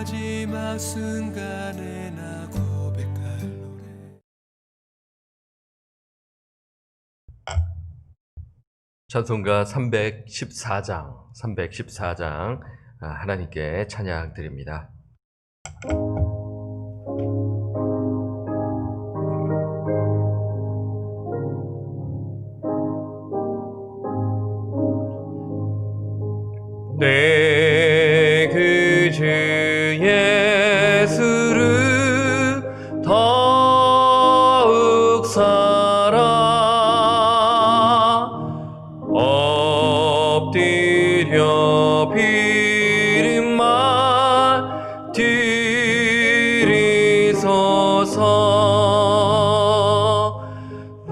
마지막 순간에 나 고백할 노래. 찬송가 314장 하나님께 찬양 드립니다. 내 그 주 예수를 더욱 사랑 엎드려 비름만 드리소서.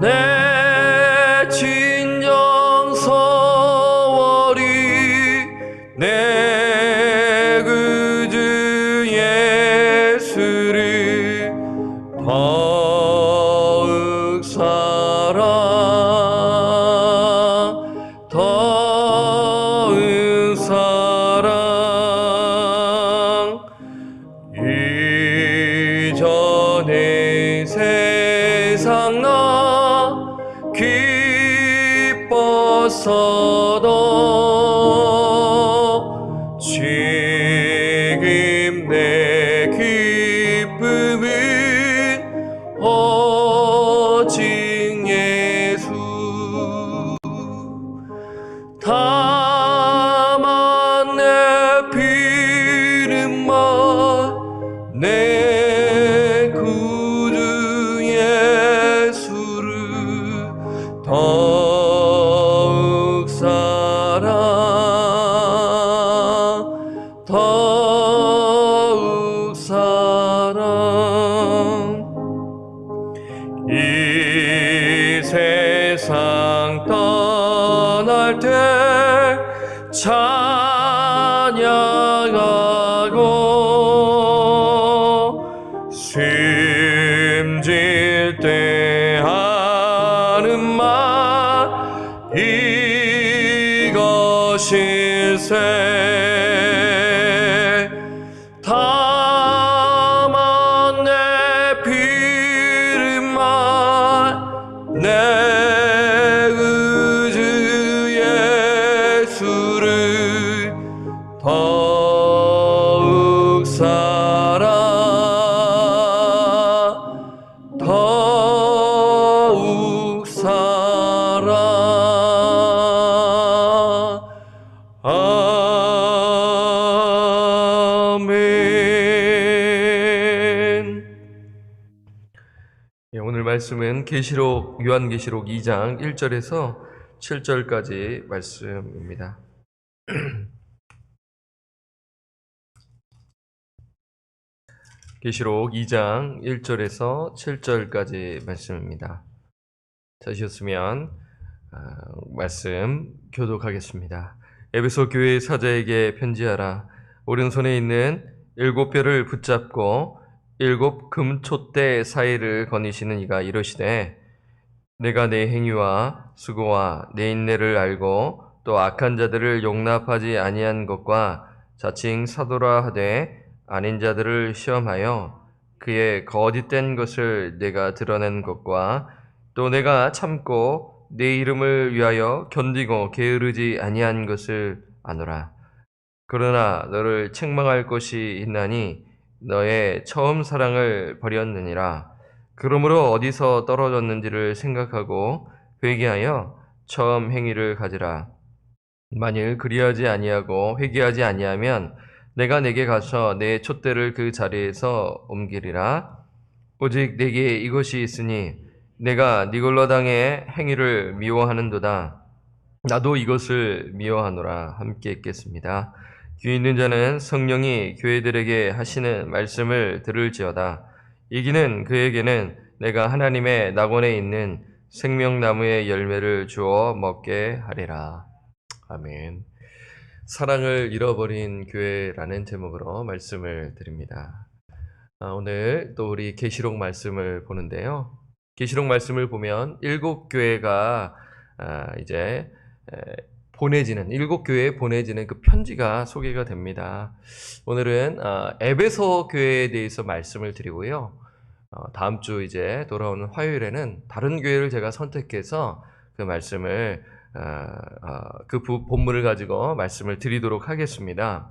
내 친정 서월이 내 그 주 예수를 더욱 사랑 더욱 사랑. 이전에 세상 나 기뻤어도 지금 내 기쁨은 오직 예수. 다만 내 비름만 내 구주 예수를 더욱 사랑 더욱 사랑. 이 세상 떠날 때 찬양하고 숨질 때 하는 말 이것일세. 다만 내 비름만 내 그 주 예수를 더욱 사랑 더욱 사랑. 아멘. 오늘 말씀은 요한계시록 2장 1절에서 7절까지 말씀입니다. 계시록 2장 1절에서 7절까지 말씀입니다. 찾으셨으면 말씀 교독하겠습니다. 에베소 교회의 사자에게 편지하라. 오른손에 있는 7별을 붙잡고 7 금촛대 사이를 거니시는 이가 이르시되, 내가 내 행위와 수고와 내 인내를 알고 또 악한 자들을 용납하지 아니한 것과 자칭 사도라 하되 아닌 자들을 시험하여 그의 거짓된 것을 내가 드러낸 것과 또 내가 참고 내 이름을 위하여 견디고 게으르지 아니한 것을 아노라. 그러나 너를 책망할 것이 있나니 너의 처음 사랑을 버렸느니라. 그러므로 어디서 떨어졌는지를 생각하고 회개하여 처음 행위를 가지라. 만일 그리하지 아니하고 회개하지 아니하면 내가 내게 가서 내 촛대를 그 자리에서 옮기리라. 오직 내게 이것이 있으니 내가 니골라 당의 행위를 미워하는도다. 나도 이것을 미워하노라. 함께 읽겠습니다. 귀 있는 자는 성령이 교회들에게 하시는 말씀을 들을지어다. 이기는 그에게는 내가 하나님의 낙원에 있는 생명나무의 열매를 주어 먹게 하리라. 아멘. 사랑을 잃어버린 교회라는 제목으로 말씀을 드립니다. 오늘 또 우리 계시록 말씀을 보는데요. 계시록 말씀을 보면 7 교회가 이제 보내지는, 7교회에 보내지는 그 편지가 소개가 됩니다. 오늘은 에베소 교회에 대해서 말씀을 드리고요. 다음 주 이제 돌아오는 화요일에는 다른 교회를 제가 선택해서 그 말씀을 그 본문을 가지고 말씀을 드리도록 하겠습니다.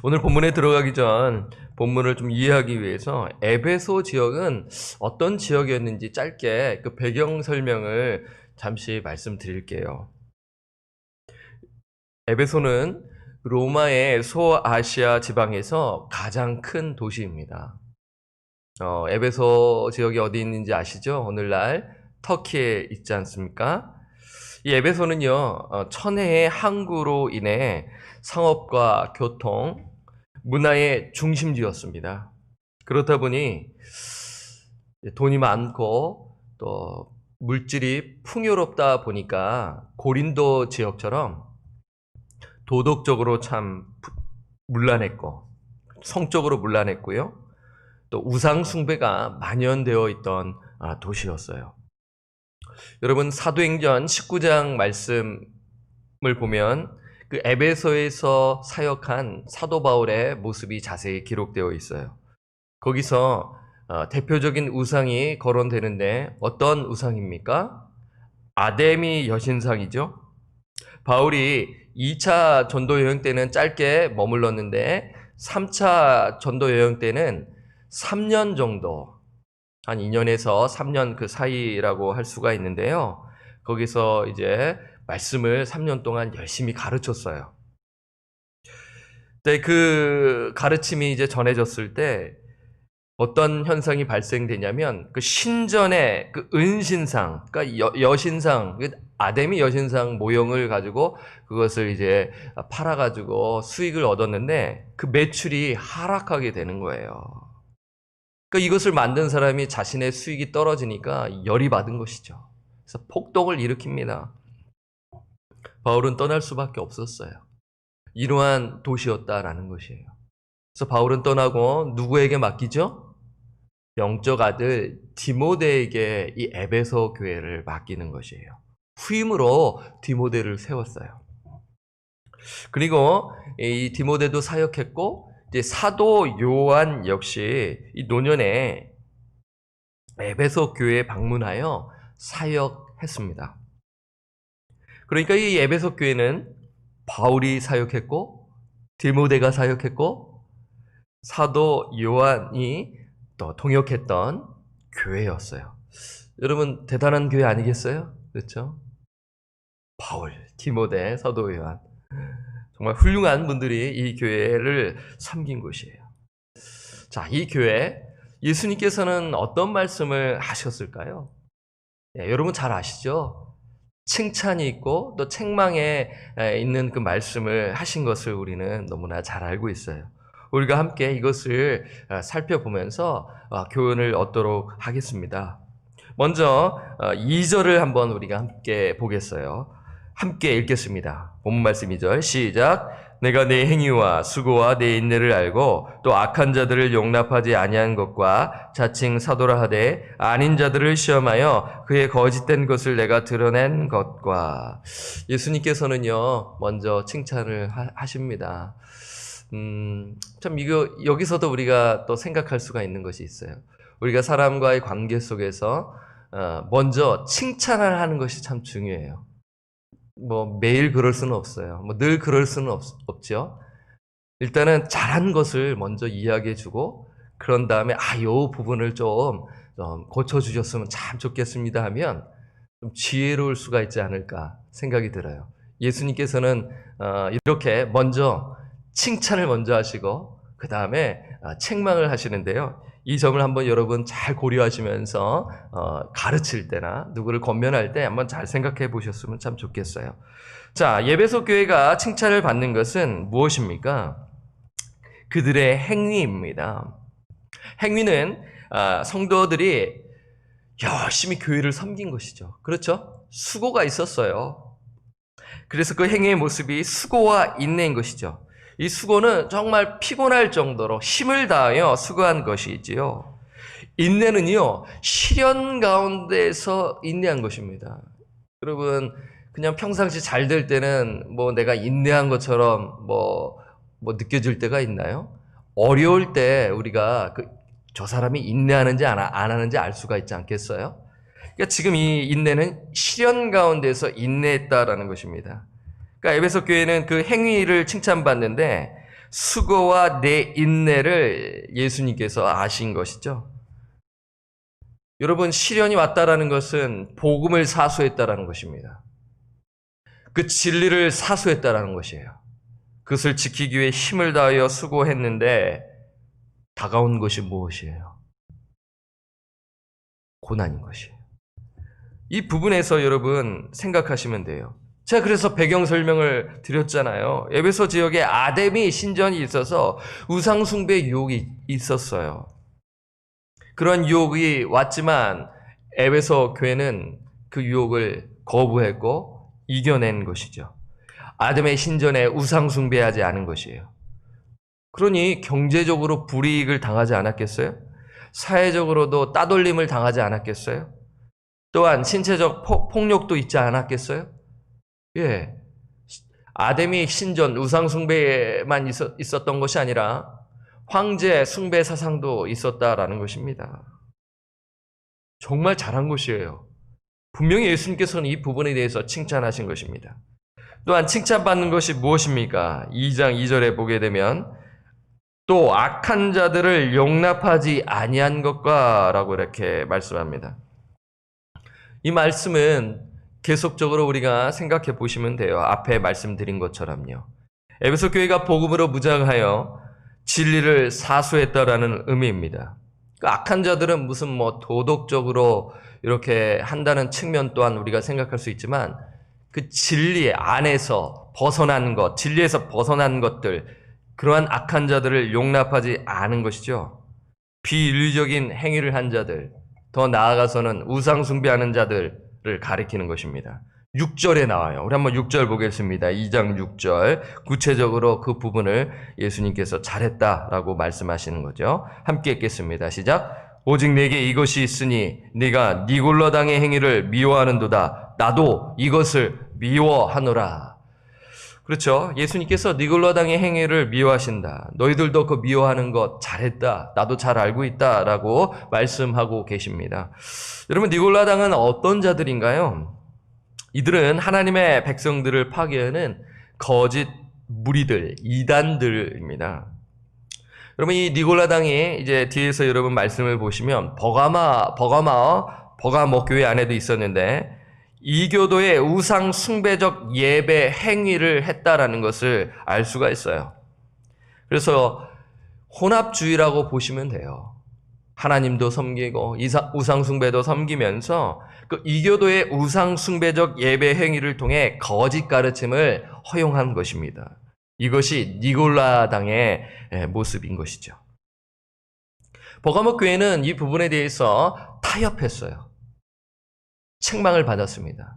오늘 본문에 들어가기 전 본문을 좀 이해하기 위해서 에베소 지역은 어떤 지역이었는지 짧게 그 배경 설명을 잠시 말씀드릴게요. 에베소는 로마의 소아시아 지방에서 가장 큰 도시입니다. 에베소 지역이 어디 있는지 아시죠? 오늘날 터키에 있지 않습니까? 이 에베소는요, 천혜의 항구로 인해 상업과 교통, 문화의 중심지였습니다. 그렇다 보니 돈이 많고 또 물질이 풍요롭다 보니까 고린도 지역처럼 도덕적으로 참 문란했고 성적으로 문란했고요. 또 우상 숭배가 만연되어 있던 도시였어요. 여러분 사도행전 19장 말씀을 보면 그 에베소에서 사역한 사도 바울의 모습이 자세히 기록되어 있어요. 거기서 대표적인 우상이 거론되는데 어떤 우상입니까? 아데미 여신상이죠. 바울이 2차 전도 여행 때는 짧게 머물렀는데 3차 전도 여행 때는 3년 정도, 한 2년에서 3년 그 사이라고 할 수가 있는데요. 거기서 이제 말씀을 3년 동안 열심히 가르쳤어요. 근데 그 가르침이 이제 전해졌을 때 어떤 현상이 발생되냐면 그 신전의 그 은신상, 그러니까 여신상, 아데미 여신상 모형을 가지고 그것을 이제 팔아가지고 수익을 얻었는데 그 매출이 하락하게 되는 거예요. 그러니까 이것을 만든 사람이 자신의 수익이 떨어지니까 열이 받은 것이죠. 그래서 폭동을 일으킵니다. 바울은 떠날 수밖에 없었어요. 이러한 도시였다라는 것이에요. 그래서 바울은 떠나고 누구에게 맡기죠? 영적 아들 디모데에게 이 에베소 교회를 맡기는 것이에요. 후임으로 디모데를 세웠어요. 그리고 이 디모데도 사역했고 이제 사도 요한 역시 이 노년에 에베소 교회에 방문하여 사역했습니다. 그러니까 이 에베소 교회는 바울이 사역했고 디모데가 사역했고 사도 요한이 또 통역했던 교회였어요. 여러분 대단한 교회 아니겠어요? 그렇죠? 바울, 디모데, 사도 요한 정말 훌륭한 분들이 이 교회를 섬긴 곳이에요. 자, 이 교회 예수님께서는 어떤 말씀을 하셨을까요? 여러분 잘 아시죠? 칭찬이 있고 또 책망에 있는 그 말씀을 하신 것을 우리는 너무나 잘 알고 있어요. 우리가 함께 이것을 살펴보면서 교훈을 얻도록 하겠습니다. 먼저 2절을 한번 우리가 함께 보겠어요. 함께 읽겠습니다. 본문 말씀 2절 시작. 내가 내 행위와 수고와 내 인내를 알고 또 악한 자들을 용납하지 아니한 것과 자칭 사도라 하되 아닌 자들을 시험하여 그의 거짓된 것을 내가 드러낸 것과. 예수님께서는요 먼저 칭찬을 하십니다. 참 이거 여기서도 우리가 또 생각할 수가 있는 것이 있어요. 우리가 사람과의 관계 속에서 먼저 칭찬을 하는 것이 참 중요해요. 뭐 매일 그럴 수는 없어요. 뭐 늘 그럴 수는 없죠. 일단은 잘한 것을 먼저 이야기해주고 그런 다음에 요 부분을 좀 고쳐주셨으면 참 좋겠습니다 하면 좀 지혜로울 수가 있지 않을까 생각이 들어요. 예수님께서는 이렇게 먼저 칭찬을 먼저 하시고 그 다음에 책망을 하시는데요. 이 점을 한번 여러분 잘 고려하시면서 가르칠 때나 누구를 권면할 때 한번 잘 생각해 보셨으면 참 좋겠어요. 자, 에베소 교회가 칭찬을 받는 것은 무엇입니까? 그들의 행위입니다. 행위는 성도들이 열심히 교회를 섬긴 것이죠. 그렇죠? 수고가 있었어요. 그래서 그 행위의 모습이 수고와 인내인 것이죠. 이 수고는 정말 피곤할 정도로 힘을 다하여 수고한 것이지요. 인내는요, 시련 가운데서 인내한 것입니다. 여러분, 그냥 평상시 잘 될 때는 뭐 내가 인내한 것처럼 뭐 느껴질 때가 있나요? 어려울 때 우리가 저 사람이 인내하는지 안 하는지 알 수가 있지 않겠어요? 그러니까 지금 이 인내는 시련 가운데서 인내했다라는 것입니다. 그러니까 에베소 교회는 그 행위를 칭찬받는데 수고와 내 인내를 예수님께서 아신 것이죠. 여러분, 시련이 왔다라는 것은 복음을 사수했다라는 것입니다. 그 진리를 사수했다라는 것이에요. 그것을 지키기 위해 힘을 다하여 수고했는데 다가온 것이 무엇이에요? 고난인 것이에요. 이 부분에서 여러분 생각하시면 돼요. 제가 그래서 배경 설명을 드렸잖아요. 에베소 지역에 아데미 신전이 있어서 우상숭배 유혹이 있었어요. 그런 유혹이 왔지만 에베소 교회는 그 유혹을 거부했고 이겨낸 것이죠. 아담의 신전에 우상숭배하지 않은 것이에요. 그러니 경제적으로 불이익을 당하지 않았겠어요? 사회적으로도 따돌림을 당하지 않았겠어요? 또한 신체적 폭력도 있지 않았겠어요? 예. 아담이 신전 우상숭배에만 있었던 것이 아니라 황제 숭배 사상도 있었다라는 것입니다. 정말 잘한 것이에요. 분명히 예수님께서는 이 부분에 대해서 칭찬하신 것입니다. 또한 칭찬받는 것이 무엇입니까? 2장 2절에 보게 되면 또 악한 자들을 용납하지 아니한 것과 라고 이렇게 말씀합니다. 이 말씀은 계속적으로 우리가 생각해 보시면 돼요. 앞에 말씀드린 것처럼요. 에베소 교회가 복음으로 무장하여 진리를 사수했다라는 의미입니다. 그 악한 자들은 무슨 도덕적으로 이렇게 한다는 측면 또한 우리가 생각할 수 있지만 그 진리 안에서 벗어난 것, 진리에서 벗어난 것들, 그러한 악한 자들을 용납하지 않은 것이죠. 비윤리적인 행위를 한 자들, 더 나아가서는 우상 숭배하는 자들을 가리키는 것입니다. 6절에 나와요. 우리 한번 6절 보겠습니다. 2장 6절. 구체적으로 그 부분을 예수님께서 잘했다라고 말씀하시는 거죠. 함께 읽겠습니다. 시작. 오직 내게 이것이 있으니 네가 니골라당의 행위를 미워하는도다. 나도 이것을 미워하노라. 그렇죠. 예수님께서 니골라당의 행위를 미워하신다. 너희들도 그 미워하는 것 잘했다. 나도 잘 알고 있다라고 말씀하고 계십니다. 여러분, 니골라당은 어떤 자들인가요? 이들은 하나님의 백성들을 파괴하는 거짓 무리들, 이단들입니다. 여러분, 이 니골라당이 이제 뒤에서 여러분 말씀을 보시면 버가모 교회 안에도 있었는데 이 교도의 우상 숭배적 예배 행위를 했다라는 것을 알 수가 있어요. 그래서 혼합주의라고 보시면 돼요. 하나님도 섬기고 우상 숭배도 섬기면서 그 이교도의 우상 숭배적 예배 행위를 통해 거짓 가르침을 허용한 것입니다. 이것이 니골라당의 모습인 것이죠. 버가모 교회는 이 부분에 대해서 타협했어요. 책망을 받았습니다.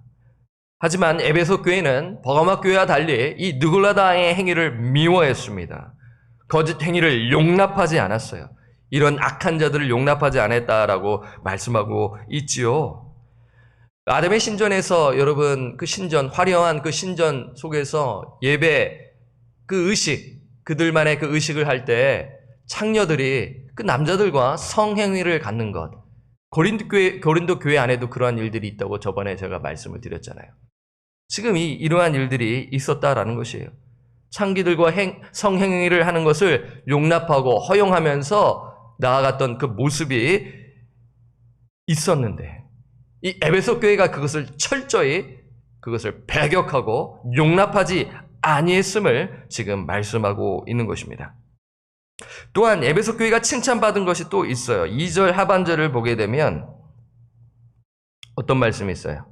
하지만 에베소 교회는 버가모 교회와 달리 이 니골라당의 행위를 미워했습니다. 거짓 행위를 용납하지 않았어요. 이런 악한 자들을 용납하지 않았다라고 말씀하고 있지요. 아담의 신전에서 여러분 그 신전, 화려한 그 신전 속에서 예배 그 의식, 그들만의 그 의식을 할 때 창녀들이 그 남자들과 성행위를 갖는 것, 고린도 교회 안에도 그러한 일들이 있다고 저번에 제가 말씀을 드렸잖아요. 지금 이러한 일들이 있었다라는 것이에요. 창기들과 성행위를 하는 것을 용납하고 허용하면서 나아갔던 그 모습이 있었는데 이 에베소 교회가 그것을 철저히 그것을 배격하고 용납하지 아니했음을 지금 말씀하고 있는 것입니다. 또한 에베소 교회가 칭찬받은 것이 또 있어요. 2절 하반절을 보게 되면 어떤 말씀이 있어요?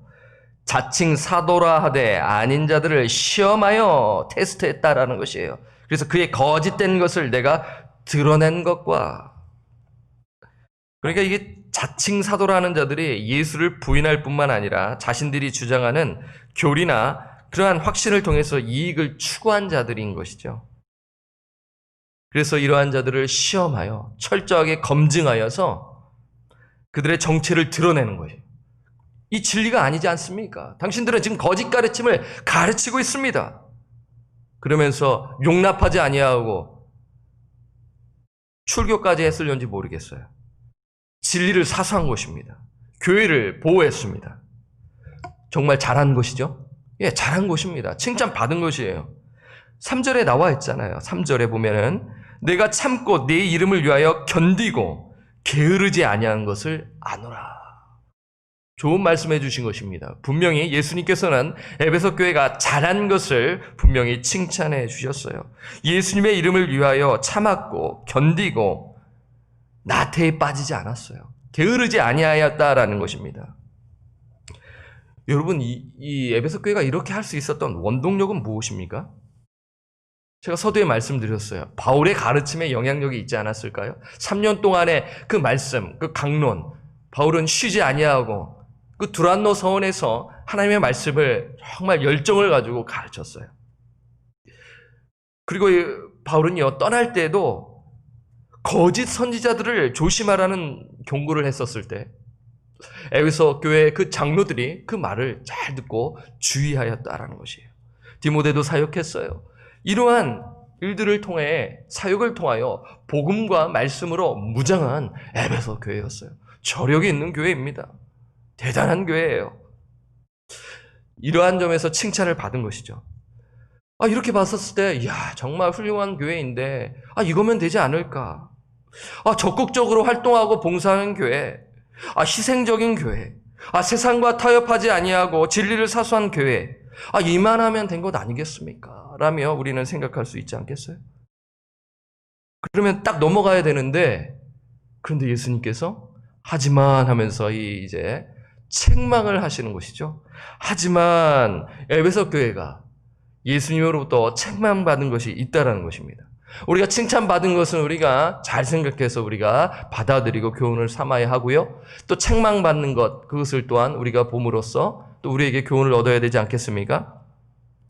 자칭 사도라 하되 아닌 자들을 시험하여 테스트했다라는 것이에요. 그래서 그의 거짓된 것을 내가 드러낸 것과, 그러니까 이게 자칭 사도라는 자들이 예수를 부인할 뿐만 아니라 자신들이 주장하는 교리나 그러한 확신을 통해서 이익을 추구한 자들인 것이죠. 그래서 이러한 자들을 시험하여 철저하게 검증하여서 그들의 정체를 드러내는 거예요. 이 진리가 아니지 않습니까? 당신들은 지금 거짓 가르침을 가르치고 있습니다. 그러면서 용납하지 아니하고 출교까지 했을런지 모르겠어요. 진리를 사수한 것입니다. 교회를 보호했습니다. 정말 잘한 것이죠? 예, 잘한 것입니다. 칭찬받은 것이에요. 3절에 나와 있잖아요. 3절에 보면은 내가 참고 내 이름을 위하여 견디고 게으르지 아니한 것을 아노라. 좋은 말씀해 주신 것입니다. 분명히 예수님께서는 에베소 교회가 잘한 것을 분명히 칭찬해 주셨어요. 예수님의 이름을 위하여 참았고 견디고 나태에 빠지지 않았어요. 게으르지 아니하였다라는 것입니다. 여러분, 이 에베소 교회가 이렇게 할 수 있었던 원동력은 무엇입니까? 제가 서두에 말씀드렸어요. 바울의 가르침에 영향력이 있지 않았을까요? 3년 동안의 그 말씀, 그 강론, 바울은 쉬지 아니하고 그 두란노 서원에서 하나님의 말씀을 정말 열정을 가지고 가르쳤어요. 그리고 바울은요, 떠날 때도 거짓 선지자들을 조심하라는 경고를 했었을 때 에베소 교회 그 장로들이 그 말을 잘 듣고 주의하였다라는 것이에요. 디모데도 사역했어요. 이러한 일들을 통해 사역을 통하여 복음과 말씀으로 무장한 에베소 교회였어요. 저력이 있는 교회입니다. 대단한 교회예요. 이러한 점에서 칭찬을 받은 것이죠. 이렇게 봤었을 때, 이야, 정말 훌륭한 교회인데, 이거면 되지 않을까? 적극적으로 활동하고 봉사하는 교회, 희생적인 교회, 세상과 타협하지 아니하고 진리를 사수한 교회, 이만하면 된 것 아니겠습니까? 라며 우리는 생각할 수 있지 않겠어요? 그러면 딱 넘어가야 되는데, 그런데 예수님께서 하지만 하면서 이제 책망을 하시는 것이죠. 하지만 에베소 교회가 예수님으로부터 책망받은 것이 있다라는 것입니다. 우리가 칭찬받은 것은 우리가 잘 생각해서 우리가 받아들이고 교훈을 삼아야 하고요. 또 책망받는 것, 그것을 또한 우리가 봄으로써 또 우리에게 교훈을 얻어야 되지 않겠습니까?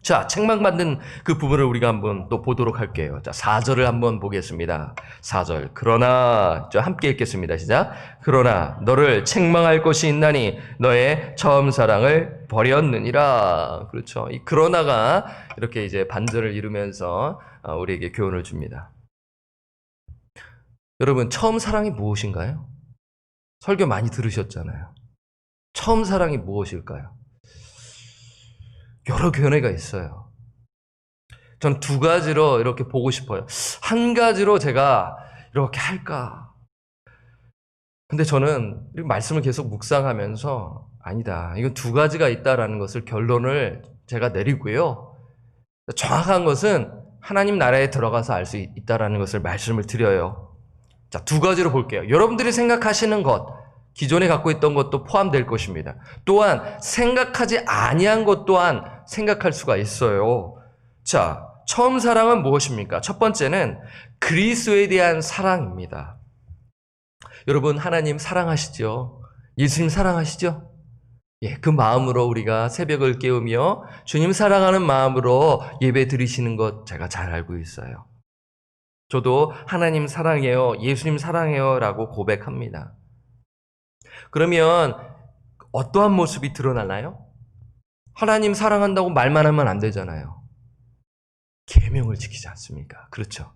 자, 책망받는 그 부분을 우리가 한번 또 보도록 할게요. 자, 4절을 한번 보겠습니다. 4절. 그러나, 함께 읽겠습니다. 시작. 그러나 너를 책망할 것이 있나니 너의 처음 사랑을 버렸느니라. 그렇죠. 이 그러나가 이렇게 이제 반절을 이루면서 우리에게 교훈을 줍니다. 여러분, 처음 사랑이 무엇인가요? 설교 많이 들으셨잖아요. 처음 사랑이 무엇일까요? 여러 견해가 있어요. 전 두 가지로 이렇게 보고 싶어요. 한 가지로 제가 이렇게 할까? 근데 저는 말씀을 계속 묵상하면서 아니다. 이건 두 가지가 있다라는 것을 결론을 제가 내리고요. 정확한 것은 하나님 나라에 들어가서 알 수 있다라는 것을 말씀을 드려요. 자, 두 가지로 볼게요. 여러분들이 생각하시는 것, 기존에 갖고 있던 것도 포함될 것입니다. 또한 생각하지 아니한 것 또한 생각할 수가 있어요. 자, 처음 사랑은 무엇입니까? 첫 번째는 그리스도에 대한 사랑입니다. 여러분, 하나님 사랑하시죠? 예수님 사랑하시죠? 예, 그 마음으로 우리가 새벽을 깨우며 주님 사랑하는 마음으로 예배 드리시는 것 제가 잘 알고 있어요. 저도 하나님 사랑해요, 예수님 사랑해요 라고 고백합니다. 그러면 어떠한 모습이 드러나나요? 하나님 사랑한다고 말만 하면 안 되잖아요. 계명을 지키지 않습니까? 그렇죠.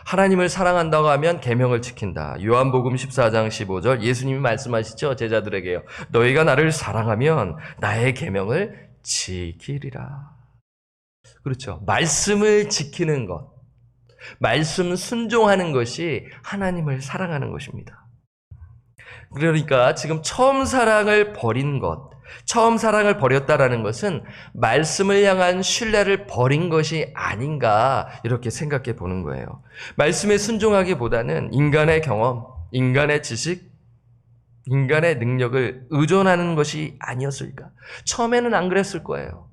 하나님을 사랑한다고 하면 계명을 지킨다. 요한복음 14장 15절 예수님이 말씀하시죠. 제자들에게요. 너희가 나를 사랑하면 나의 계명을 지키리라. 그렇죠. 말씀을 지키는 것, 말씀 순종하는 것이 하나님을 사랑하는 것입니다. 그러니까 지금 처음 사랑을 버린 것, 처음 사랑을 버렸다라는 것은 말씀을 향한 신뢰를 버린 것이 아닌가 이렇게 생각해 보는 거예요. 말씀에 순종하기보다는 인간의 경험, 인간의 지식, 인간의 능력을 의존하는 것이 아니었을까? 처음에는 안 그랬을 거예요.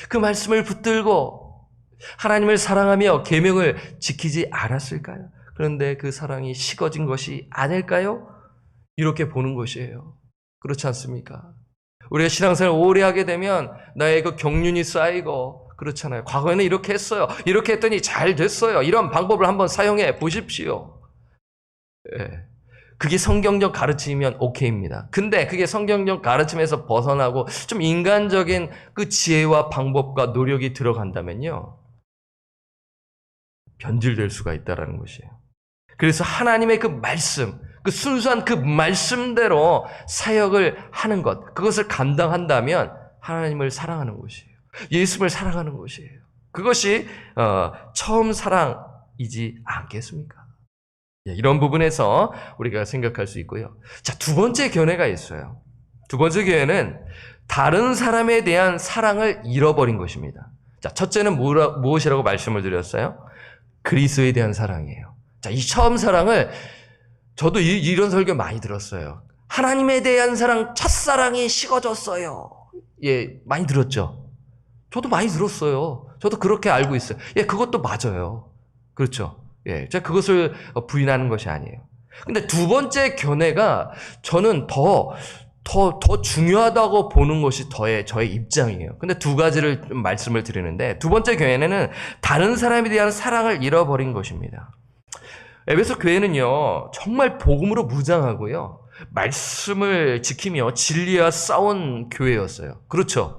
그 말씀을 붙들고 하나님을 사랑하며 계명을 지키지 않았을까요? 그런데 그 사랑이 식어진 것이 아닐까요? 이렇게 보는 것이에요. 그렇지 않습니까? 우리가 신앙생활 오래 하게 되면 나의 그 경륜이 쌓이고 그렇잖아요. 과거에는 이렇게 했어요. 이렇게 했더니 잘 됐어요. 이런 방법을 한번 사용해 보십시오. 예. 그게 성경적 가르침이면 오케이입니다. 근데 그게 성경적 가르침에서 벗어나고 좀 인간적인 그 지혜와 방법과 노력이 들어간다면요, 변질될 수가 있다는 것이에요. 그래서 하나님의 그 말씀, 그 순수한 그 말씀대로 사역을 하는 것, 그것을 감당한다면 하나님을 사랑하는 것이에요. 예수를 사랑하는 것이에요. 그것이 처음 사랑이지 않겠습니까? 이런 부분에서 우리가 생각할 수 있고요. 자, 두 번째 견해가 있어요. 두 번째 견해는 다른 사람에 대한 사랑을 잃어버린 것입니다. 자, 첫째는 무엇이라고 말씀을 드렸어요? 그리스도에 대한 사랑이에요. 자, 이 처음 사랑을 저도 이런 설교 많이 들었어요. 하나님에 대한 사랑, 첫사랑이 식어졌어요. 예, 많이 들었죠? 저도 많이 들었어요. 저도 그렇게 알고 있어요. 예, 그것도 맞아요. 그렇죠? 예, 제가 그것을 부인하는 것이 아니에요. 근데 두 번째 견해가 저는 더 중요하다고 보는 것이 저의 입장이에요. 근데 두 가지를 좀 말씀을 드리는데, 두 번째 견해는 다른 사람에 대한 사랑을 잃어버린 것입니다. 에베소 교회는요, 정말 복음으로 무장하고요, 말씀을 지키며 진리와 싸운 교회였어요. 그렇죠?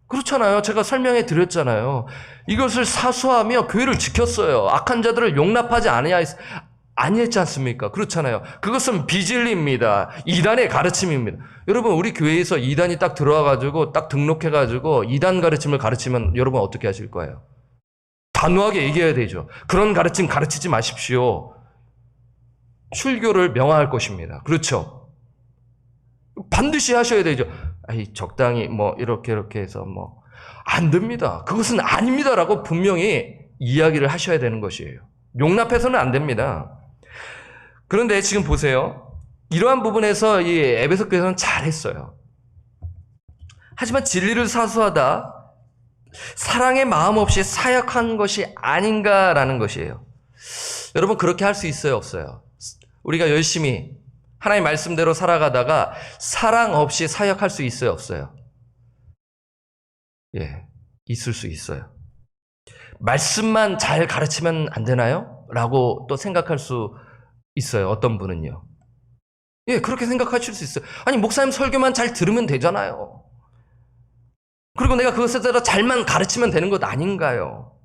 그렇잖아요. 제가 설명해 드렸잖아요. 이것을 사수하며 교회를 지켰어요. 악한 자들을 용납하지 아니했지 않습니까? 그렇잖아요. 그것은 비진리입니다. 이단의 가르침입니다. 여러분, 우리 교회에서 이단이 딱 들어와가지고 딱 등록해가지고 이단 가르침을 가르치면 여러분 어떻게 하실 거예요? 단호하게 얘기해야 되죠. 그런 가르침 가르치지 마십시오. 출교를 명하할 것입니다. 그렇죠? 반드시 하셔야 되죠. 아이, 적당히 이렇게 해서 안 됩니다. 그것은 아닙니다라고 분명히 이야기를 하셔야 되는 것이에요. 용납해서는 안 됩니다. 그런데 지금 보세요. 이러한 부분에서 이 에베소 교회는 잘했어요. 하지만 진리를 사수하다 사랑의 마음 없이 사역한 것이 아닌가라는 것이에요. 여러분, 그렇게 할 수 있어요, 없어요? 우리가 열심히 하나님 말씀대로 살아가다가 사랑 없이 사역할 수 있어요, 없어요? 예, 있을 수 있어요. 말씀만 잘 가르치면 안 되나요? 라고 또 생각할 수 있어요. 어떤 분은요. 예, 그렇게 생각하실 수 있어요. 아니, 목사님 설교만 잘 들으면 되잖아요. 그리고 내가 그것에 따라 잘만 가르치면 되는 것 아닌가요?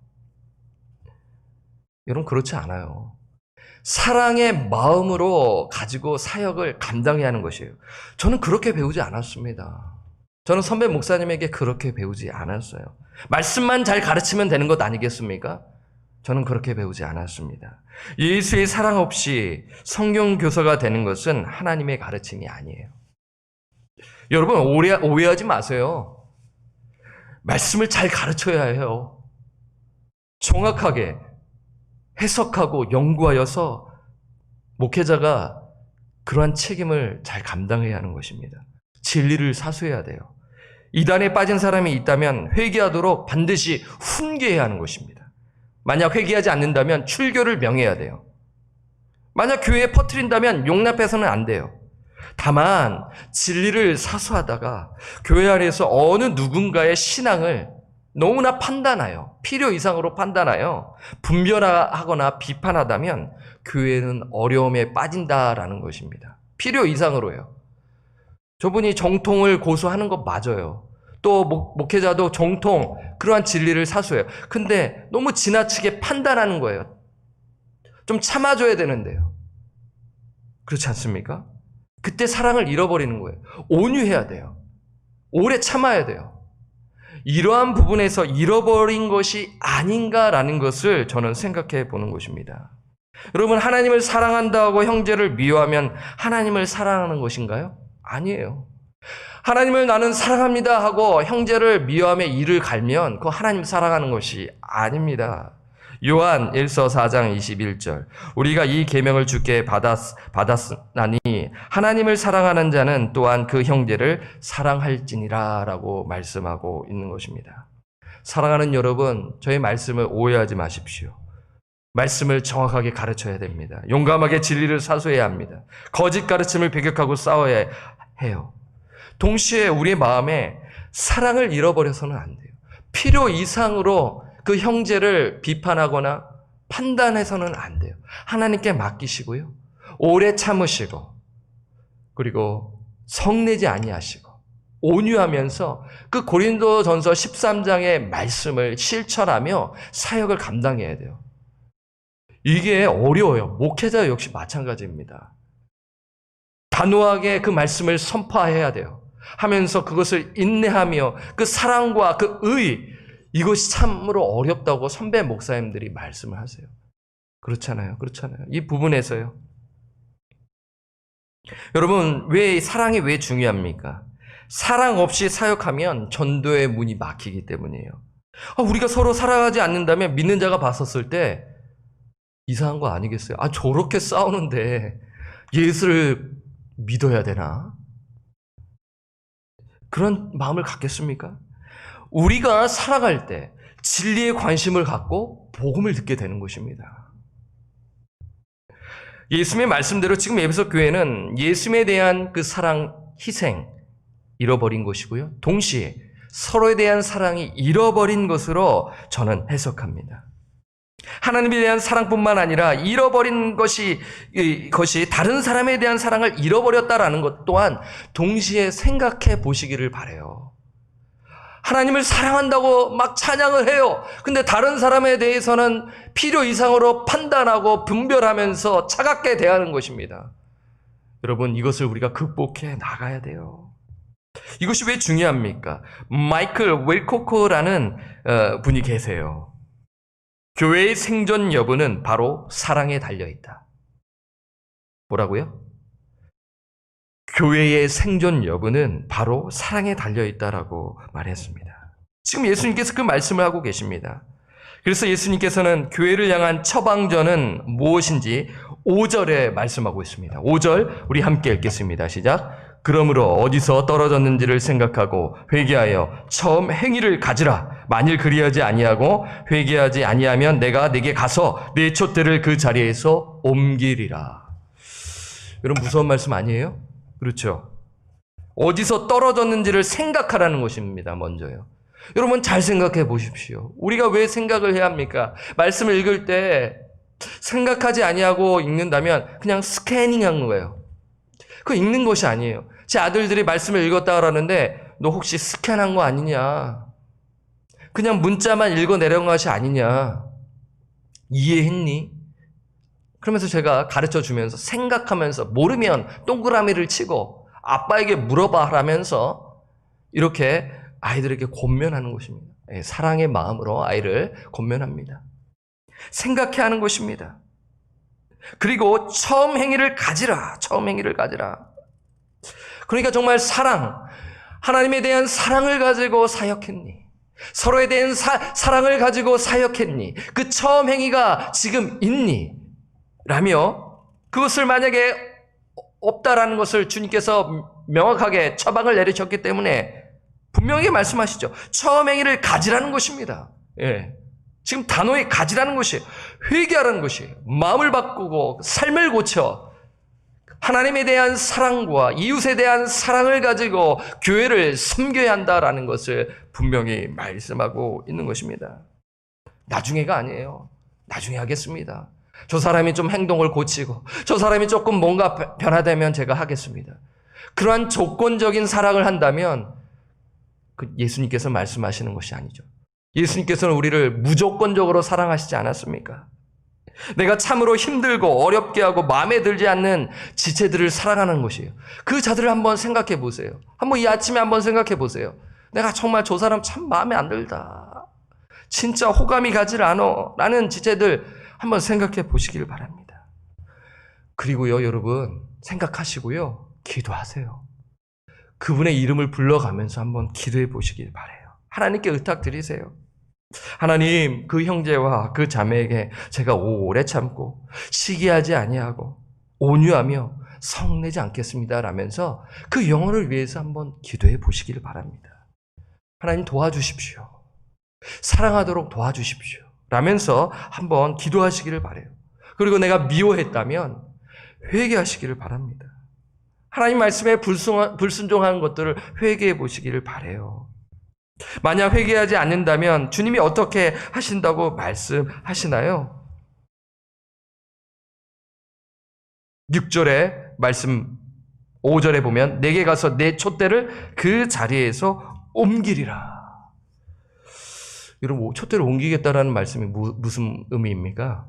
여러분, 그렇지 않아요. 사랑의 마음으로 가지고 사역을 감당해야 하는 것이에요. 저는 그렇게 배우지 않았습니다. 저는 선배 목사님에게 그렇게 배우지 않았어요. 말씀만 잘 가르치면 되는 것 아니겠습니까? 저는 그렇게 배우지 않았습니다. 예수의 사랑 없이 성경 교사가 되는 것은 하나님의 가르침이 아니에요. 여러분, 오해하지 마세요. 말씀을 잘 가르쳐야 해요. 정확하게 해석하고 연구하여서 목회자가 그러한 책임을 잘 감당해야 하는 것입니다. 진리를 사수해야 돼요. 이단에 빠진 사람이 있다면 회개하도록 반드시 훈계해야 하는 것입니다. 만약 회개하지 않는다면 출교를 명해야 돼요. 만약 교회에 퍼뜨린다면 용납해서는 안 돼요. 다만 진리를 사수하다가 교회 안에서 어느 누군가의 신앙을 너무나 판단하여, 필요 이상으로 판단하여 분별하거나 비판하다면 교회는 어려움에 빠진다라는 것입니다. 필요 이상으로요. 저분이 정통을 고수하는 거 맞아요. 또 목회자도 정통, 그러한 진리를 사수해요. 근데 너무 지나치게 판단하는 거예요. 좀 참아줘야 되는데요. 그렇지 않습니까? 그때 사랑을 잃어버리는 거예요. 온유해야 돼요. 오래 참아야 돼요. 이러한 부분에서 잃어버린 것이 아닌가라는 것을 저는 생각해 보는 것입니다. 여러분, 하나님을 사랑한다고 형제를 미워하면 하나님을 사랑하는 것인가요? 아니에요. 하나님을 나는 사랑합니다 하고 형제를 미워하며 이를 갈면 그거 하나님 사랑하는 것이 아닙니다. 요한 1서 4장 21절 우리가 이 계명을 주께 받았나니 하나님을 사랑하는 자는 또한 그 형제를 사랑할지니라 라고 말씀하고 있는 것입니다. 사랑하는 여러분, 저의 말씀을 오해하지 마십시오. 말씀을 정확하게 가르쳐야 됩니다. 용감하게 진리를 사수해야 합니다. 거짓 가르침을 배격하고 싸워야 해요. 동시에 우리의 마음에 사랑을 잃어버려서는 안 돼요. 필요 이상으로 그 형제를 비판하거나 판단해서는 안 돼요. 하나님께 맡기시고요. 오래 참으시고 그리고 성내지 아니하시고 온유하면서 그 고린도전서 13장의 말씀을 실천하며 사역을 감당해야 돼요. 이게 어려워요. 목회자 역시 마찬가지입니다. 단호하게 그 말씀을 선포해야 돼요. 하면서 그것을 인내하며 그 사랑과 그 의, 이것이 참으로 어렵다고 선배 목사님들이 말씀을 하세요. 그렇잖아요. 그렇잖아요. 이 부분에서요. 여러분, 사랑이 왜 중요합니까? 사랑 없이 사역하면 전도의 문이 막히기 때문이에요. 우리가 서로 사랑하지 않는다면 믿는 자가 봤었을 때 이상한 거 아니겠어요? 저렇게 싸우는데 예수를 믿어야 되나? 그런 마음을 갖겠습니까? 우리가 살아갈 때 진리에 관심을 갖고 복음을 듣게 되는 것입니다. 예수님의 말씀대로 지금 에베소 교회는 예수님에 대한 그 사랑, 희생, 잃어버린 것이고요. 동시에 서로에 대한 사랑이 잃어버린 것으로 저는 해석합니다. 하나님에 대한 사랑뿐만 아니라 잃어버린 것이 다른 사람에 대한 사랑을 잃어버렸다라는 것 또한 동시에 생각해 보시기를 바라요. 하나님을 사랑한다고 막 찬양을 해요. 근데 다른 사람에 대해서는 필요 이상으로 판단하고 분별하면서 차갑게 대하는 것입니다. 여러분, 이것을 우리가 극복해 나가야 돼요. 이것이 왜 중요합니까? 마이클 웰코크라는 분이 계세요. 교회의 생존 여부는 바로 사랑에 달려있다. 뭐라고요? 교회의 생존 여부는 바로 사랑에 달려있다라고 말했습니다. 지금 예수님께서 그 말씀을 하고 계십니다. 그래서 예수님께서는 교회를 향한 처방전은 무엇인지 5절에 말씀하고 있습니다. 5절 우리 함께 읽겠습니다. 시작. 그러므로 어디서 떨어졌는지를 생각하고 회개하여 처음 행위를 가지라. 만일 그리하지 아니하고 회개하지 아니하면 내가 네게 가서 네 촛대를 그 자리에서 옮기리라. 여러분, 무서운 말씀 아니에요? 그렇죠? 어디서 떨어졌는지를 생각하라는 것입니다. 먼저요. 여러분, 잘 생각해 보십시오. 우리가 왜 생각을 해야 합니까? 말씀을 읽을 때 생각하지 아니하고 읽는다면 그냥 스캐닝한 거예요. 그거 읽는 것이 아니에요. 제 아들들이 말씀을 읽었다 그러는데 너 혹시 스캔한 거 아니냐? 그냥 문자만 읽어 내려온 것이 아니냐? 이해했니? 그러면서 제가 가르쳐 주면서 생각하면서 모르면 동그라미를 치고 아빠에게 물어봐 하면서 이렇게 아이들에게 권면하는 것입니다. 사랑의 마음으로 아이를 권면합니다. 생각해 하는 것입니다. 그리고 처음 행위를 가지라. 처음 행위를 가지라. 그러니까 정말 사랑, 하나님에 대한 사랑을 가지고 사역했니? 서로에 대한 사랑을 가지고 사역했니? 그 처음 행위가 지금 있니? 라며 그것을 만약에 없다라는 것을 주님께서 명확하게 처방을 내리셨기 때문에 분명히 말씀하시죠. 처음 행위를 가지라는 것입니다. 예. 지금 단호히 가지라는 것이에요. 회개하라는 것이에요. 마음을 바꾸고 삶을 고쳐 하나님에 대한 사랑과 이웃에 대한 사랑을 가지고 교회를 섬겨야 한다라는 것을 분명히 말씀하고 있는 것입니다. 나중에가 아니에요. 나중에 하겠습니다. 저 사람이 좀 행동을 고치고 저 사람이 조금 뭔가 변화되면 제가 하겠습니다. 그러한 조건적인 사랑을 한다면 예수님께서 말씀하시는 것이 아니죠. 예수님께서는 우리를 무조건적으로 사랑하시지 않았습니까? 내가 참으로 힘들고 어렵게 하고 마음에 들지 않는 지체들을 사랑하는 것이에요. 그 자들을 한번 생각해 보세요. 한번 이 아침에 한번 생각해 보세요. 내가 정말 저 사람 참 마음에 안 들다. 진짜 호감이 가질 않아. 라는 지체들 한번 생각해 보시길 바랍니다. 그리고요, 여러분, 생각하시고요, 기도하세요. 그분의 이름을 불러가면서 한번 기도해 보시길 바라요. 하나님께 의탁드리세요. 하나님, 그 형제와 그 자매에게 제가 오래 참고 시기하지 아니하고 온유하며 성내지 않겠습니다 라면서 그 영혼을 위해서 한번 기도해 보시기를 바랍니다. 하나님 도와주십시오. 사랑하도록 도와주십시오 라면서 한번 기도하시기를 바라요. 그리고 내가 미워했다면 회개하시기를 바랍니다. 하나님 말씀에 불순종하는 것들을 회개해 보시기를 바라요. 만약 회개하지 않는다면 주님이 어떻게 하신다고 말씀하시나요? 6절에 말씀 5절에 보면 내게 가서 내 촛대를 그 자리에서 옮기리라. 여러분, 촛대를 옮기겠다라는 말씀이 무슨 의미입니까?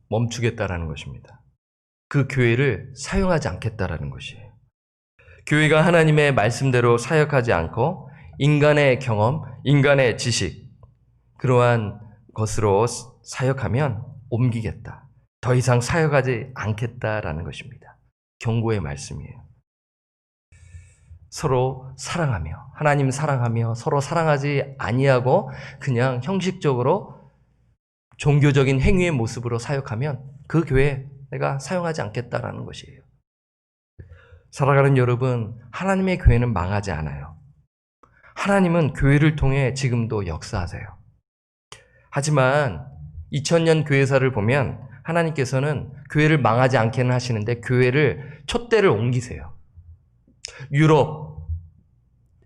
멈추겠다라는 것입니다. 그 교회를 사용하지 않겠다라는 것이에요. 교회가 하나님의 말씀대로 사역하지 않고 인간의 경험, 인간의 지식, 그러한 것으로 사역하면 옮기겠다. 더 이상 사역하지 않겠다라는 것입니다. 경고의 말씀이에요. 서로 사랑하며, 하나님 사랑하며 서로 사랑하지 아니하고 그냥 형식적으로 종교적인 행위의 모습으로 사역하면 그 교회 내가 사용하지 않겠다라는 것이에요. 살아가는 여러분, 하나님의 교회는 망하지 않아요. 하나님은 교회를 통해 지금도 역사하세요. 하지만 2000년 교회사를 보면 하나님께서는 교회를 망하지 않게는 하시는데 교회를 촛대를 옮기세요. 유럽,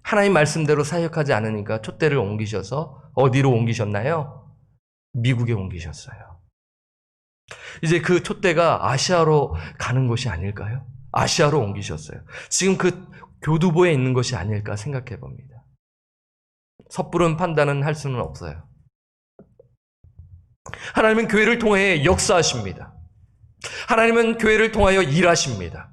하나님 말씀대로 사역하지 않으니까 촛대를 옮기셔서 어디로 옮기셨나요? 미국에 옮기셨어요. 이제 그 촛대가 아시아로 가는 것이 아닐까요? 아시아로 옮기셨어요. 지금 그 교두보에 있는 것이 아닐까 생각해 봅니다. 섣부른 판단은 할 수는 없어요. 하나님은 교회를 통해 역사하십니다. 하나님은 교회를 통하여 일하십니다.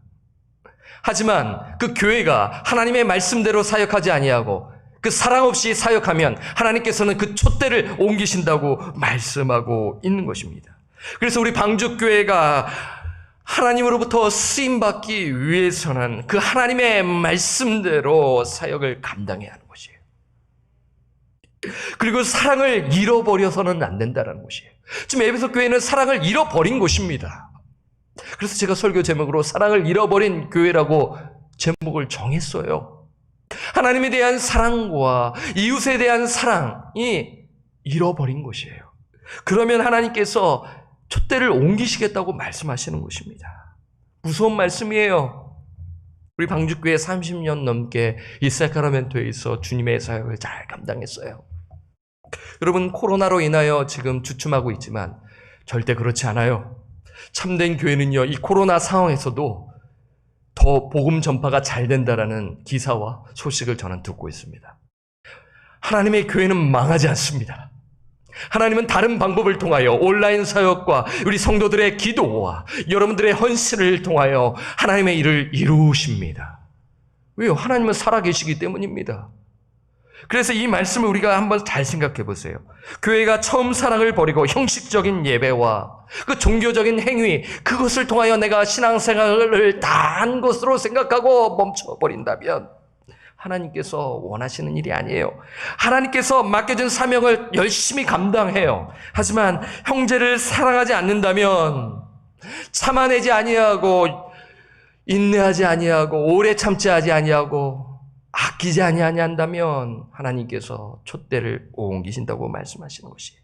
하지만 그 교회가 하나님의 말씀대로 사역하지 아니하고 그 사랑 없이 사역하면 하나님께서는 그 촛대를 옮기신다고 말씀하고 있는 것입니다. 그래서 우리 방주교회가 하나님으로부터 쓰임받기 위해서는 그 하나님의 말씀대로 사역을 감당해야 하는 것이에요. 그리고 사랑을 잃어버려서는 안 된다는 것이에요. 지금 에베소 교회는 사랑을 잃어버린 곳입니다. 그래서 제가 설교 제목으로 사랑을 잃어버린 교회라고 제목을 정했어요. 하나님에 대한 사랑과 이웃에 대한 사랑이 잃어버린 것이에요. 그러면 하나님께서 촛대를 옮기시겠다고 말씀하시는 것입니다. 무서운 말씀이에요. 우리 방주교회 30년 넘게 이 사크라멘토에 있어 주님의 사역을 잘 감당했어요. 여러분, 코로나로 인하여 지금 주춤하고 있지만 절대 그렇지 않아요. 참된 교회는요, 이 코로나 상황에서도 더 복음 전파가 잘 된다라는 기사와 소식을 저는 듣고 있습니다. 하나님의 교회는 망하지 않습니다. 하나님은 다른 방법을 통하여 온라인 사역과 우리 성도들의 기도와 여러분들의 헌신을 통하여 하나님의 일을 이루십니다. 왜요? 하나님은 살아계시기 때문입니다. 그래서 이 말씀을 우리가 한번 잘 생각해 보세요. 교회가 처음 사랑을 버리고 형식적인 예배와 그 종교적인 행위, 그것을 통하여 내가 신앙생활을 다 한 것으로 생각하고 멈춰버린다면 하나님께서 원하시는 일이 아니에요. 하나님께서 맡겨준 사명을 열심히 감당해요. 하지만 형제를 사랑하지 않는다면, 참아내지 아니하고 인내하지 아니하고 오래 참지 아니하고 아끼지 아니한다면 하나님께서 촛대를 옮기신다고 말씀하시는 것이에요.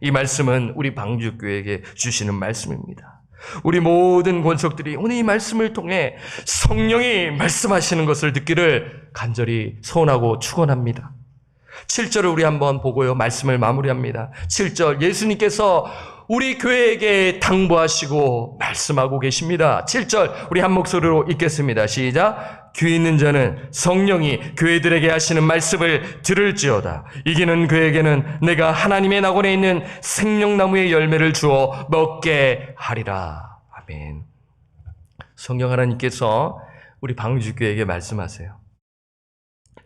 이 말씀은 우리 방주교회에게 주시는 말씀입니다. 우리 모든 권속들이 오늘 이 말씀을 통해 성령이 말씀하시는 것을 듣기를 간절히 소원하고 축원합니다. 7절을 우리 한번 보고요, 말씀을 마무리합니다. 7절, 예수님께서 우리 교회에게 당부하시고 말씀하고 계십니다. 7절 우리 한 목소리로 읽겠습니다. 시작. 귀 있는 자는 성령이 교회들에게 하시는 말씀을 들을지어다. 이기는 그에게는 내가 하나님의 낙원에 있는 생명나무의 열매를 주어 먹게 하리라. 아멘. 성령 하나님께서 우리 방주교회에게 말씀하세요.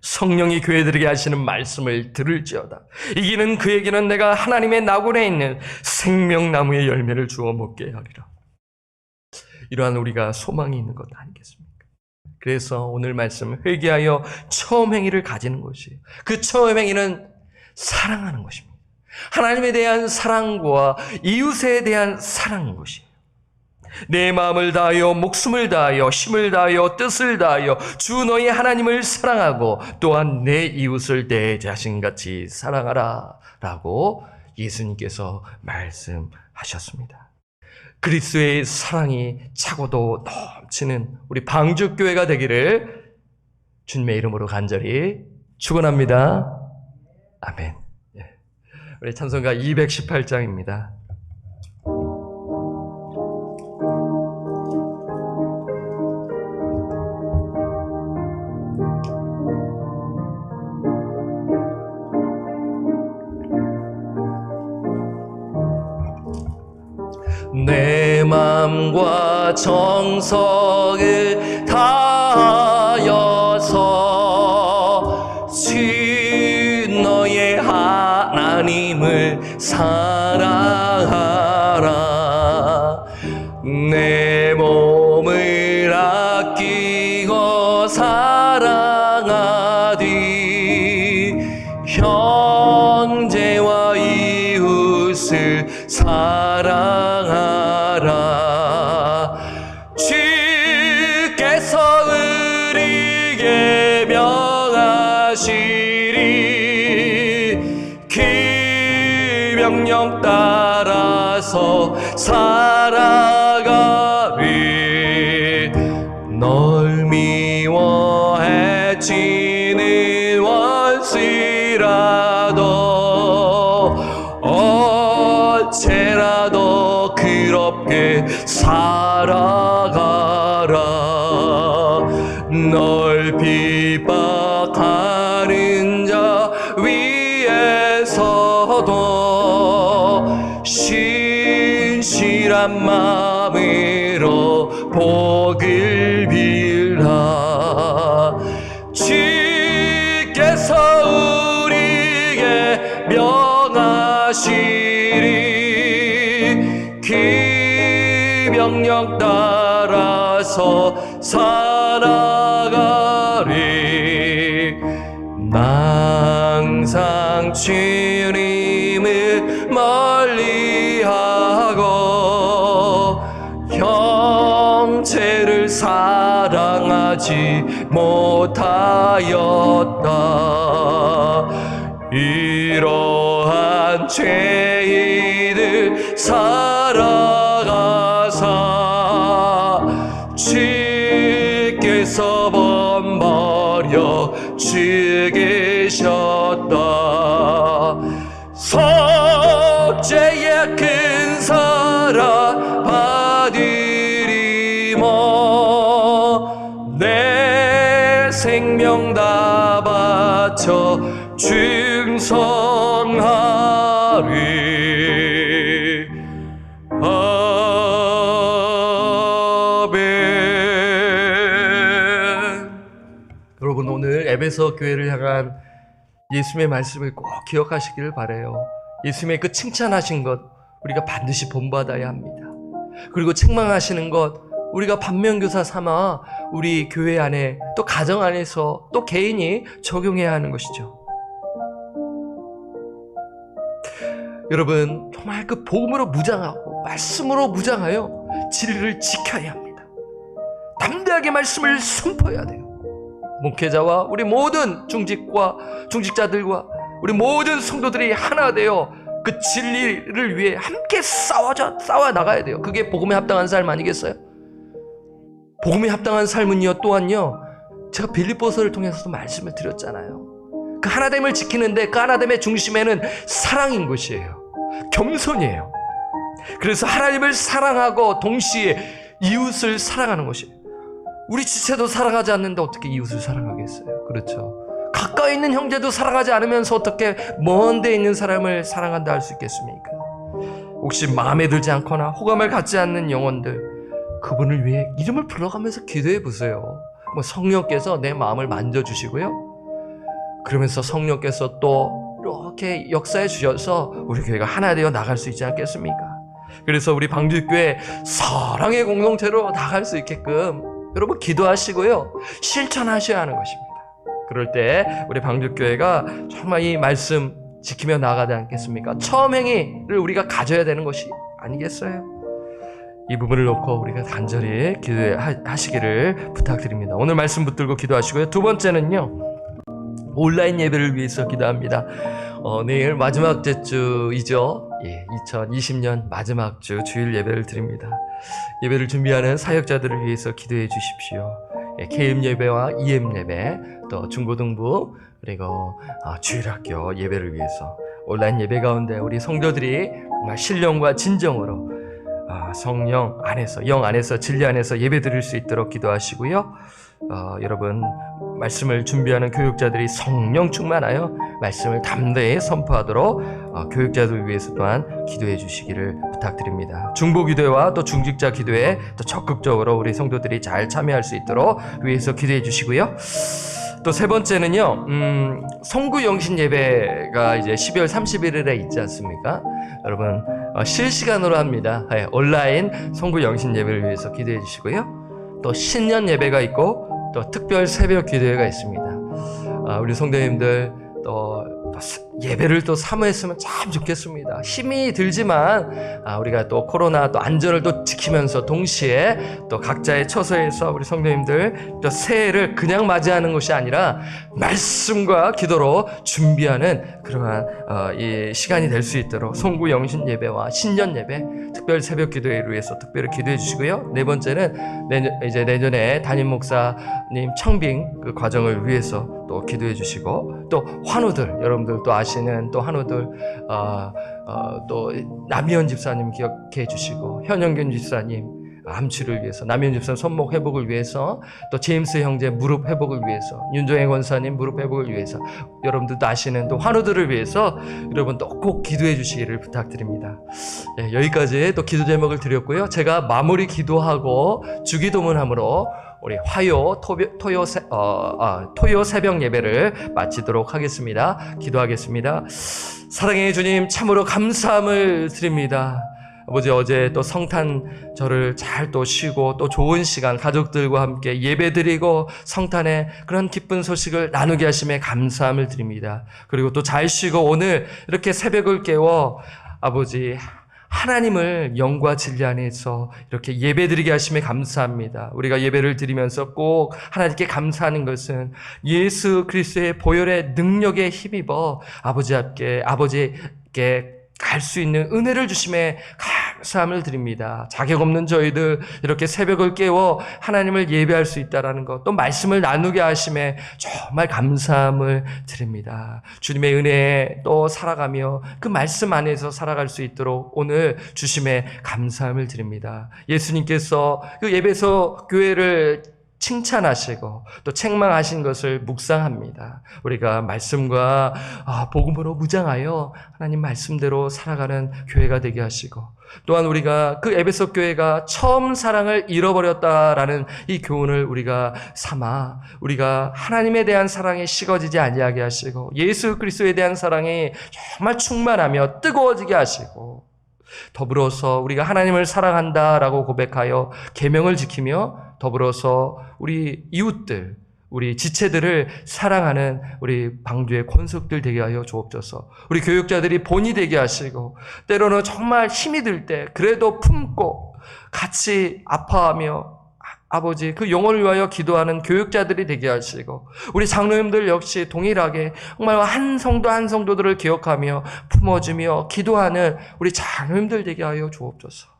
성령이 교회들에게 하시는 말씀을 들을지어다. 이기는 그에게는 내가 하나님의 낙원에 있는 생명나무의 열매를 주어 먹게 하리라. 이러한 우리가 소망이 있는 것 아니겠습니까? 그래서 오늘 말씀, 회개하여 처음 행위를 가지는 것이에요. 그 처음 행위는 사랑하는 것입니다. 하나님에 대한 사랑과 이웃에 대한 사랑인 것이에요. 내 마음을 다하여 목숨을 다하여 힘을 다하여 뜻을 다하여 주 너희 하나님을 사랑하고 또한 내 이웃을 내 자신같이 사랑하라 라고 예수님께서 말씀하셨습니다. 그리스도의 사랑이 차고도 넘치는 우리 방주교회가 되기를 주님의 이름으로 간절히 축원합니다. 아멘. 우리 찬송가 218장입니다. 내 맘과 정성을 다하여서 주 너의 하나님을 사랑하라. 내 몸을 아끼고 사랑하리. 형제와 이웃을 사랑하라. 주께서 우리에게 명하시리. 그 명령 따라서 살아가리. 널 미워해 지는 원수라도 어째라도 그렇게 살아가라. 널 핍박하는 자 위에서도 신실한 마음으로 복을 빌라. 주께서 우리에게 명하시리. 그 명령 따라서 살아가리. 항상 주님을 멀리하고 형제를 사랑하지 못하였다. 이러한 죄인을 살아가사 주께서 번버려 죽이셨다. 속죄의 큰 사랑 받으리모. 내 생명 다 바쳐 충성하리. 아멘. 여러분, 오늘 에베소 교회를 향한 예수님의 말씀을 꼭 기억하시기를 바라요. 예수님의 그 칭찬하신 것 우리가 반드시 본받아야 합니다. 그리고 책망하시는 것 우리가 반면교사 삼아 우리 교회 안에 또 가정 안에서 또 개인이 적용해야 하는 것이죠. 여러분, 정말 그 복음으로 무장하고 말씀으로 무장하여 진리를 지켜야 합니다. 담대하게 말씀을 선포해야 돼요. 목회자와 우리 모든 중직자들과 우리 모든 성도들이 하나 되어 그 진리를 위해 함께 싸워 나가야 돼요. 그게 복음에 합당한 삶 아니겠어요? 복음에 합당한 삶은요, 또한요, 제가 빌립보서를 통해서도 말씀을 드렸잖아요. 그 하나됨을 지키는데 그 하나됨의 중심에는 사랑인 것이에요. 겸손이에요. 그래서 하나님을 사랑하고 동시에 이웃을 사랑하는 것이에요. 우리 지체도 사랑하지 않는데 어떻게 이웃을 사랑하겠어요? 그렇죠. 가까이 있는 형제도 사랑하지 않으면서 어떻게 먼 데 있는 사람을 사랑한다 할 수 있겠습니까? 혹시 마음에 들지 않거나 호감을 갖지 않는 영혼들, 그분을 위해 이름을 불러가면서 기도해 보세요. 성령께서 내 마음을 만져주시고요, 그러면서 성령께서 또 이렇게 역사해 주셔서 우리 교회가 하나 되어 나갈 수 있지 않겠습니까? 그래서 우리 방주교회 사랑의 공동체로 나갈 수 있게끔 여러분 기도하시고요, 실천하셔야 하는 것입니다. 그럴 때 우리 방주교회가 정말 이 말씀 지키며 나가지 않겠습니까? 처음 행위를 우리가 가져야 되는 것이 아니겠어요? 이 부분을 놓고 우리가 간절히 기도하시기를 부탁드립니다. 오늘 말씀 붙들고 기도하시고요. 두 번째는요, 온라인 예배를 위해서 기도합니다. 내일 마지막 주이죠. 2020년 마지막 주 주일 예배를 드립니다. 예배를 준비하는 사역자들을 위해서 기도해 주십시오. KM 예배와 EM 예배, 또 중고등부, 그리고 주일학교 예배를 위해서 온라인 예배 가운데 우리 성도들이 정말 신령과 진정으로 성령 안에서, 영 안에서, 진리 안에서 예배 드릴 수 있도록 기도하시고요. 여러분, 말씀을 준비하는 교육자들이 성령 충만하여 말씀을 담대히 선포하도록 교육자들 위해서 또한 기도해 주시기를 부탁드립니다. 중보기도회와 또 중직자 기도회에 또 적극적으로 우리 성도들이 잘 참여할 수 있도록 위해서 기도해 주시고요. 또 세 번째는요, 송구영신 예배가 이제 12월 31일에 있지 않습니까? 여러분, 실시간으로 합니다. 온라인 송구영신 예배를 위해서 기도해 주시고요. 또 신년 예배가 있고, 또 특별 새벽 기도회가 있습니다. 우리 성도님들 또 예배를 또 사모했으면 참 좋겠습니다. 힘이 들지만 우리가 또 코로나 또 안전을 또 지키면서 동시에 또 각자의 처소에서 우리 성도님들 또 새해를 그냥 맞이하는 것이 아니라 말씀과 기도로 준비하는 그러한 이 시간이 될 수 있도록 송구 영신 예배와 신년 예배, 특별 새벽 기도회를 위해서 특별히 기도해 주시고요. 네 번째는 내년에 담임 목사님 청빙 그 과정을 위해서 또 기도해 주시고, 또 환우들, 여러분들 또 아시는 또 환우들, 또 남희연 집사님 기억해 주시고, 현영균 집사님 암치를 위해서, 남희연 집사님 손목 회복을 위해서, 또 제임스 형제 무릎 회복을 위해서, 윤종행 권사님 무릎 회복을 위해서, 여러분들도 아시는 또 환우들을 위해서 여러분 또 꼭 기도해 주시기를 부탁드립니다. 네, 여기까지 또 기도 제목을 드렸고요. 제가 마무리 기도하고 주기도문함으로 우리 토요 새벽 예배를 마치도록 하겠습니다. 기도하겠습니다. 사랑의 주님, 참으로 감사함을 드립니다. 아버지, 어제 또 성탄절을 잘 또 쉬고 또 좋은 시간 가족들과 함께 예배드리고 성탄의 그런 기쁜 소식을 나누게 하심에 감사함을 드립니다. 그리고 또 잘 쉬고 오늘 이렇게 새벽을 깨워 아버지 하나님을 영과 진리 안에서 이렇게 예배드리게 하심에 감사합니다. 우리가 예배를 드리면서 꼭 하나님께 감사하는 것은 예수 그리스도의 보혈의 능력에 힘입어 아버지께 갈 수 있는 은혜를 주심에 감사함을 드립니다. 자격 없는 저희들 이렇게 새벽을 깨워 하나님을 예배할 수 있다라는 것, 또 말씀을 나누게 하심에 정말 감사함을 드립니다. 주님의 은혜에 또 살아가며 그 말씀 안에서 살아갈 수 있도록 오늘 주심에 감사함을 드립니다. 예수님께서 그 에베소 교회를 칭찬하시고 또 책망하신 것을 묵상합니다. 우리가 말씀과 복음으로 무장하여 하나님 말씀대로 살아가는 교회가 되게 하시고, 또한 우리가 그 에베소 교회가 처음 사랑을 잃어버렸다라는 이 교훈을 우리가 삼아 우리가 하나님에 대한 사랑이 식어지지 아니하게 하시고 예수 그리스도에 대한 사랑이 정말 충만하며 뜨거워지게 하시고, 더불어서 우리가 하나님을 사랑한다라고 고백하여 계명을 지키며 더불어서 우리 이웃들, 우리 지체들을 사랑하는 우리 방주의 권속들 되게 하여 주옵소서. 우리 교육자들이 본이 되게 하시고, 때로는 정말 힘이 들 때 그래도 품고 같이 아파하며 아버지 그 영혼을 위하여 기도하는 교육자들이 되게 하시고, 우리 장로님들 역시 동일하게 정말 한 성도 한 성도들을 기억하며 품어주며 기도하는 우리 장로님들 되게 하여 주옵소서.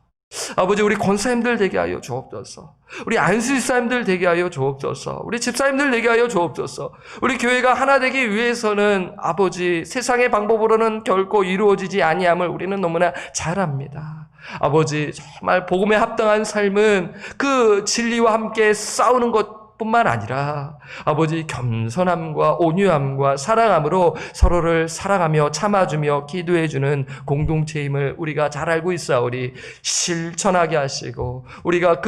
아버지, 우리 권사님들 되게 하여 주옵소서. 우리 안수집사님들 되게 하여 주옵소서. 우리 집사님들 되게 하여 주옵소서. 우리 교회가 하나 되기 위해서는 아버지 세상의 방법으로는 결코 이루어지지 아니함을 우리는 너무나 잘 압니다. 아버지, 정말 복음에 합당한 삶은 그 진리와 함께 싸우는 것뿐만 아니라 아버지 겸손함과 온유함과 사랑함으로 서로를 사랑하며 참아주며 기도해주는 공동체임을 우리가 잘 알고 있사오니 실천하게 하시고, 우리가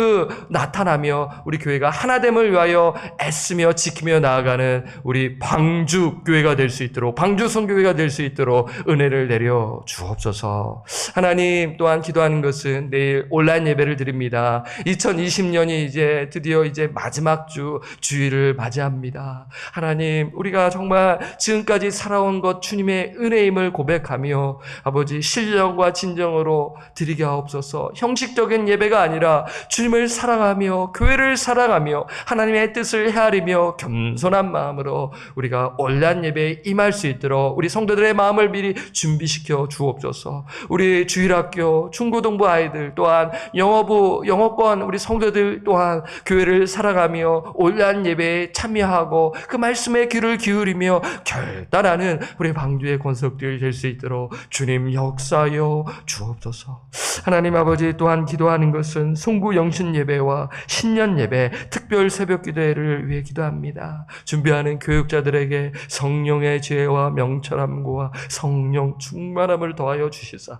나타나며 우리 교회가 하나됨을 위하여 애쓰며 지키며 나아가는 우리 방주 교회가 될 수 있도록, 방주 선교회가 될 수 있도록 은혜를 내려 주옵소서. 하나님, 또한 기도하는 것은 내일 온라인 예배를 드립니다. 2020년이 이제 드디어 마지막 주일을 맞이합니다. 하나님, 우리가 정말 지금까지 살아온 것 주님의 은혜임을 고백하며 아버지 신령과 진정으로 드리게 하옵소서. 형식적인 예배가 아니라 주님을 사랑하며 교회를 사랑하며 하나님의 뜻을 헤아리며 겸손한 마음으로 우리가 온라인 예배에 임할 수 있도록 우리 성도들의 마음을 미리 준비시켜 주옵소서. 우리 주일학교 중고등부 아이들 또한 영어권 우리 성도들 또한 교회를 사랑하며 온라인 예배에 참여하고 그 말씀에 귀를 기울이며 결단하는 우리 방주의 권속들이 될 수 있도록 주님 역사하여 주옵소서. 하나님 아버지, 또한 기도하는 것은 송구 영신 예배와 신년 예배, 특별 새벽 기도회를 위해 기도합니다. 준비하는 교육자들에게 성령의 지혜와 명철함과 성령 충만함을 더하여 주시사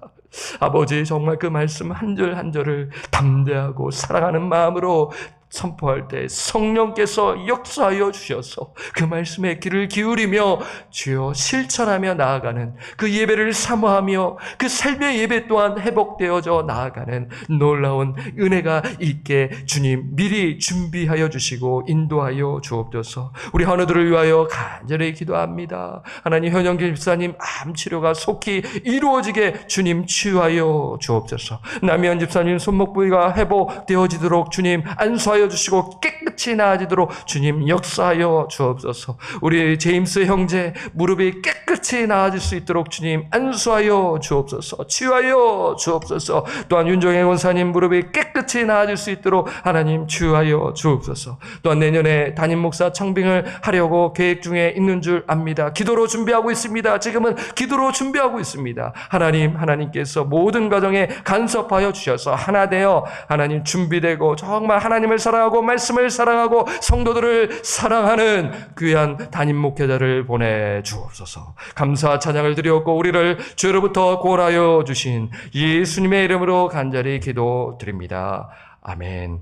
아버지, 정말 그 말씀 한 절 한 절을 담대하고 사랑하는 마음으로 선포할 때 성령께서 역사하여 주셔서 그 말씀에 귀를 기울이며 주여 실천하며 나아가는 그 예배를 사모하며 그 삶의 예배 또한 회복되어져 나아가는 놀라운 은혜가 있게 주님 미리 준비하여 주시고 인도하여 주옵소서. 우리 하나들을 위하여 간절히 기도합니다. 하나님, 현영길 집사님 암 치료가 속히 이루어지게 주님 치유하여 주옵소서. 남현 집사님 손목 부위가 회복되어지도록 주님 안수하여 주시고 깨끗이 나아지도록 주님 역사하여 주옵소서. 우리 제임스 형제 무릎이 깨끗이 나아질 수 있도록 주님 안수하여 주옵소서. 치유하여 주옵소서. 또한 윤종혜 원사님 무릎이 깨끗이 나아질 수 있도록 하나님 치유하여 주옵소서. 또한 내년에 담임 목사 청빙을 하려고 계획 중에 있는 줄 압니다. 기도로 준비하고 있습니다. 지금은 기도로 준비하고 있습니다. 하나님께서 모든 가정에 간섭하여 주셔서 하나 되어 하나님 준비되고 정말 하나님을 사랑하고 말씀을 사랑하고 성도들을 사랑하는 귀한 담임 목회자를 보내주옵소서. 감사 찬양을 드렸고 우리를 죄로부터 구원하여 주신 예수님의 이름으로 간절히 기도드립니다. 아멘.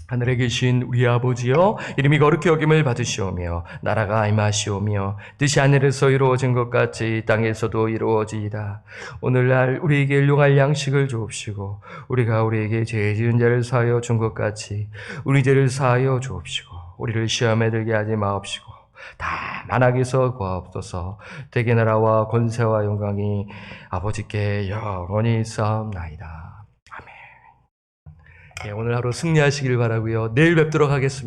하늘에 계신 우리 아버지여, 이름이 거룩히 여김을 받으시오며 나라가 임하시오며 뜻이 하늘에서 이루어진 것 같이 땅에서도 이루어지이다. 오늘날 우리에게 일용할 양식을 주옵시고 우리가 우리에게 죄 지은 자를 사하여 준 것 같이 우리 죄를 사하여 주옵시고 우리를 시험에 들게 하지 마옵시고 다만 악에서 구하옵소서. 대개 나라와 권세와 영광이 아버지께 영원히 있사옵나이다. 아멘. 오늘 하루 승리하시길 바라고요. 내일 뵙도록 하겠습니다.